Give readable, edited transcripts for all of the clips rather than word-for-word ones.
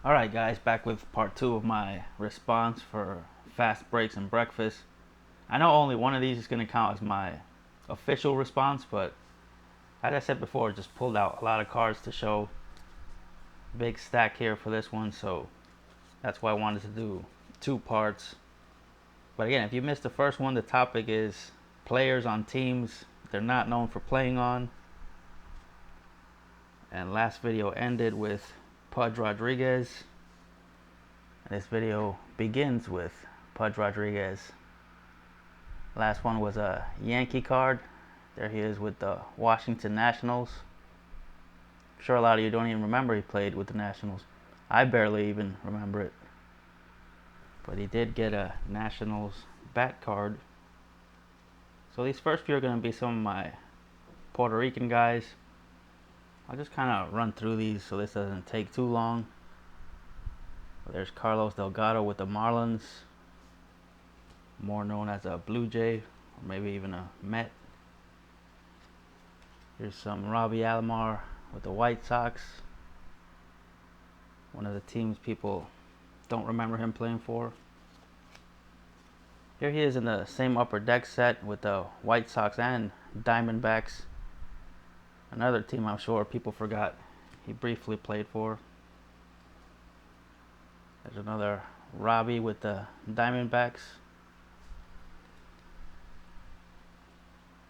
Alright guys, back with part 2 of my response for fast breaks and breakfast. I know only one of these is going to count as my official response, but as I said before, just pulled out a lot of cards to show. Big stack here for this one, so that's why I wanted to do 2 parts. But again, if you missed the first one, the topic is players on teams they're not known for playing on. And last video ended with Pudge Rodriguez. And this video begins with Pudge Rodriguez. Last one was a Yankee card. There he is with the Washington Nationals. I'm sure a lot of you don't even remember he played with the Nationals. I barely even remember it. But he did get a Nationals bat card. So these first few are going to be some of my Puerto Rican guys. I'll just kind of run through these so this doesn't take too long. There's Carlos Delgado with the Marlins, more known as a Blue Jay or maybe even a Met. Here's some Robbie Alomar with the White Sox, one of the teams people don't remember him playing for. Here he is in the same upper deck set with the White Sox and Diamondbacks, another team I'm sure people forgot he briefly played for. There's another Robbie with the Diamondbacks.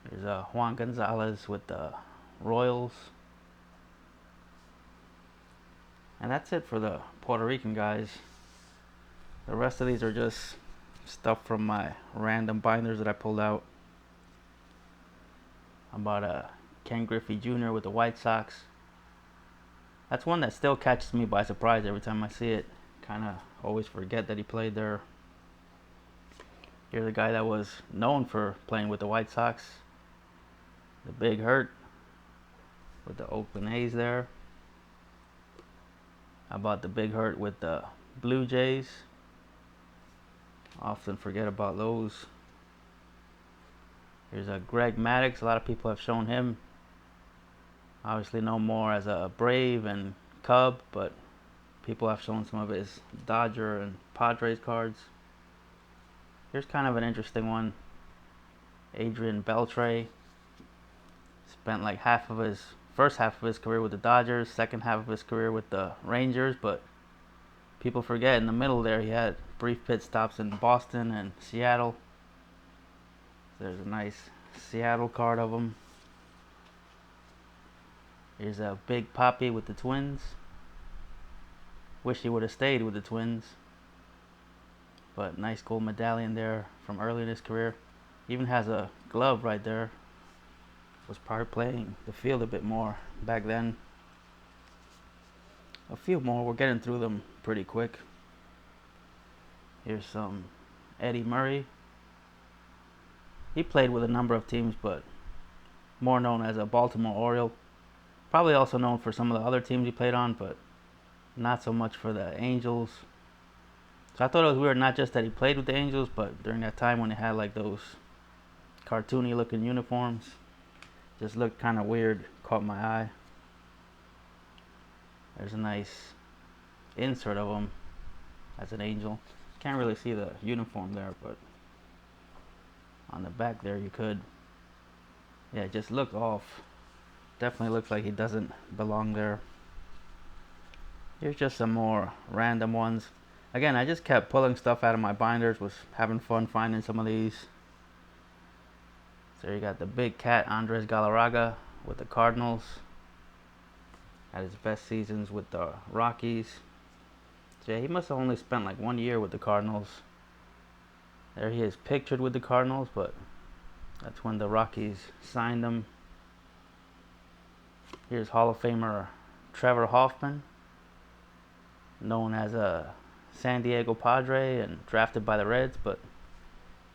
There's a Juan Gonzalez with the Royals. And that's it for the Puerto Rican guys. The rest of these are just stuff from my random binders that I pulled out. I bought a Ken Griffey Jr. with the White Sox. That's one that still catches me by surprise every time I see it. Kind of always forget that he played there. Here's a guy that was known for playing with the White Sox. The Big Hurt with the Oakland A's there. I bought the Big Hurt with the Blue Jays. Often forget about those. Here's a Greg Maddux. A lot of people have shown him. Obviously no more as a Brave and Cub, but people have shown some of his Dodger and Padres cards. Here's kind of an interesting one. Adrian Beltre. Spent like first half of his career with the Dodgers, second half of his career with the Rangers, but people forget in the middle there he had brief pit stops in Boston and Seattle. There's a nice Seattle card of him. Here's a Big Papi with the Twins. Wish he would have stayed with the Twins. But nice gold medallion there from early in his career. Even has a glove right there. Was probably playing the field a bit more back then. A few more. We're getting through them pretty quick. Here's some Eddie Murray. He played with a number of teams, but more known as a Baltimore Oriole. Probably also known for some of the other teams he played on, but not so much for the Angels. So I thought it was weird, not just that he played with the Angels, but during that time when they had like those cartoony looking uniforms. Just looked kind of weird, caught my eye. There's a nice insert of him as an Angel. Can't really see the uniform there, but on the back there you could. Yeah, it just looked off. Definitely looks like he doesn't belong there. Here's just some more random ones. Again, I just kept pulling stuff out of my binders. Was having fun finding some of these. So you got the big cat Andres Galarraga with the Cardinals. Had his best seasons with the Rockies. So yeah, he must have only spent like 1 year with the Cardinals. There he is pictured with the Cardinals, but that's when the Rockies signed him. Here's Hall of Famer Trevor Hoffman, known as a San Diego Padre and drafted by the Reds, but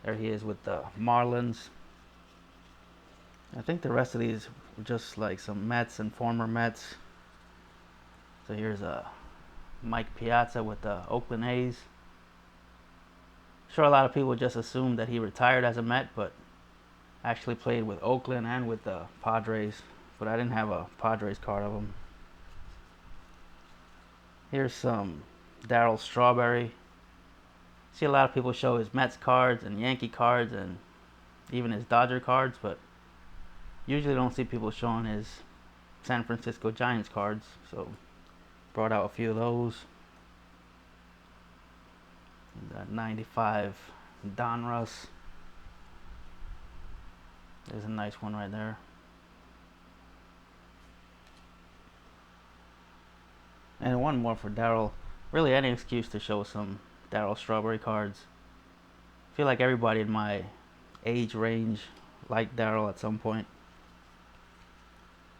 there he is with the Marlins. I think the rest of these were just like some Mets and former Mets. So here's a Mike Piazza with the Oakland A's. Sure, a lot of people just assumed that he retired as a Met, but actually played with Oakland and with the Padres. But I didn't have a Padres card of him. Here's some Darryl Strawberry. See a lot of people show his Mets cards and Yankee cards and even his Dodger cards, but usually don't see people showing his San Francisco Giants cards. So brought out a few of those. The 95 Donruss. There's a nice one right there. And one more for Darryl. Really any excuse to show some Darryl Strawberry cards. I feel like everybody in my age range liked Darryl at some point.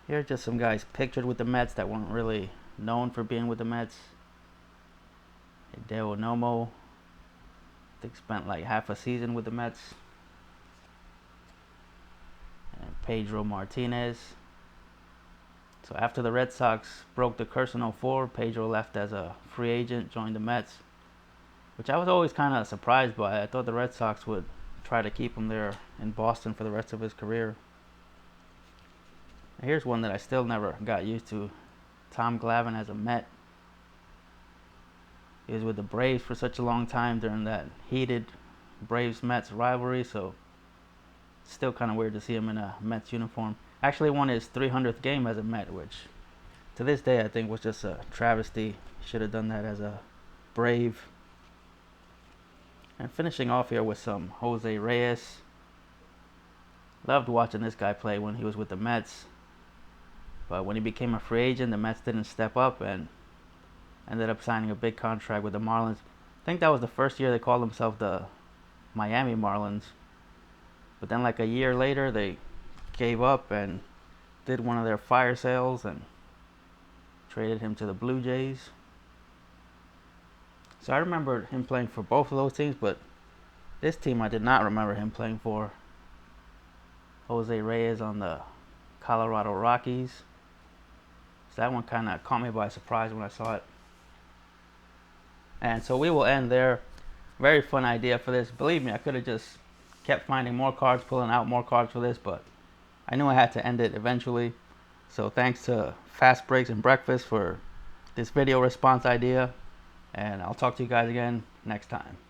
Here are just some guys pictured with the Mets that weren't really known for being with the Mets. Hideo Nomo, I think spent like half a season with the Mets. And Pedro Martinez. So after the Red Sox broke the curse in '04, Pedro left as a free agent, joined the Mets, which I was always kind of surprised by. I thought the Red Sox would try to keep him there in Boston for the rest of his career. And here's one that I still never got used to. Tom Glavine as a Met. He was with the Braves for such a long time during that heated Braves-Mets rivalry, so it's still kind of weird to see him in a Mets uniform. Actually won his 300th game as a Met, which to this day I think was just a travesty. Should have done that as a Brave. And finishing off here with some Jose Reyes. Loved watching this guy play when he was with the Mets. But when he became a free agent, the Mets didn't step up and ended up signing a big contract with the Marlins. I think that was the first year they called themselves the Miami Marlins. But then like a year later, they gave up and did one of their fire sales and traded him to the Blue Jays. So I remember him playing for both of those teams, but this team I did not remember him playing for. Jose Reyes on the Colorado Rockies. So that one kind of caught me by surprise when I saw it. And so we will end there. Very fun idea for this. Believe me, I could have just kept finding more cards, pulling out more cards for this, but I knew I had to end it eventually. So thanks to Fast Breaks and Breakfast for this video response idea. And I'll talk to you guys again next time.